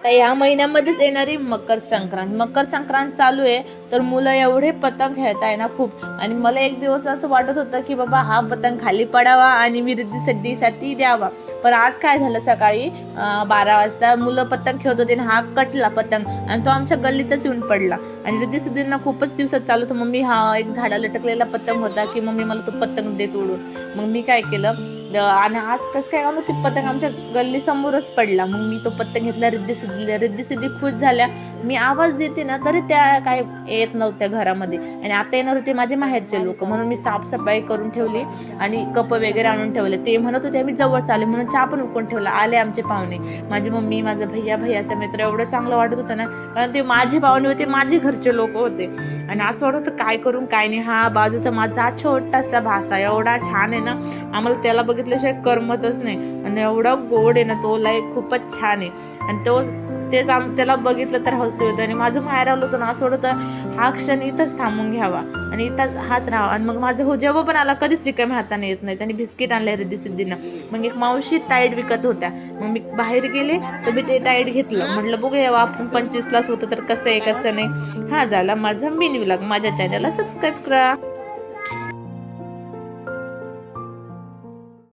आता या महिन्यामध्येच येणारी मकर संक्रांत चालू आहे, तर मुलं एवढे पतंग खेळताय ना खूप. आणि मला एक दिवस असं वाटत होतं की बाबा हा पतंग खाली पडावा आणि मी रिद्धी द्यावा. पण आज काय झालं, सकाळी 12 वाजता मुलं पतंग खेळत होते आणि हा कटला पतंग आणि तो आमच्या गल्लीतच येऊन पडला. आणि रिद्धी सिद्धींना खूपच दिवसात चालू होतं, मम्मी हा एक झाडाला लटकलेला पतंग होता की मम्मी मला तो पतंग दे तोडून. मग मी काय केलं, आणि आज कसं काय आलो, ती पतंग आमच्या गल्ली समोरच पडला. मग मी तो पतंग घेतला, रिद्धी सिद्धी खुश झाल्या. मी आवाज देते ना तरी त्या काय येत नव्हत्या घरामध्ये. आणि आता येणार होते माझे माहेरचे लोक, म्हणून मी साफसफाई करून ठेवली आणि कप वगैरे आणून ठेवले. ते म्हणत होते आम्ही जवळच आले म्हणून चहा पण उकळून ठेवला. आले आमचे पाहुणे, माझी मम्मी, माझा भैयाचा मित्र. एवढं चांगलं वाटत होतं ना, कारण ते माझे पाहुणे होते, माझे घरचे लोक होते. आणि असं वाटत होतं काय करून काय नाही. हा बाजूचा माझा छोटासा भासा एवढा छान आहे ना, आम्हाला त्याला बघितल्याशिवाय करमतच नाही. आणि एवढा गोड आहे ना तो, लाईक खूपच छान आहे. आणि तेच त्याला बघितलं तर हसू येतं. आणि माझं माहेर आलं होतं ना, असं वाटतं हा क्षण इथंच थांबून घ्यावा आणि इथंच हाच राहावा. आणि मग माझं जेव्हा पण आला कधीच रिकाम्या हाताने येत नाही. त्यांनी बिस्किट आणले रिद्धी सिद्धींना. मग एक मावशी टाईट विकत होत्या, मग मी बाहेर गेले तर मी ते टाईट घेतलं. म्हटलं बघूया आपण 25लाच होतं तर कसं आहे कसं नाही. हा झाला माझा मिनी व्लॉग. माझ्या चॅनलला सबस्क्राईब करा.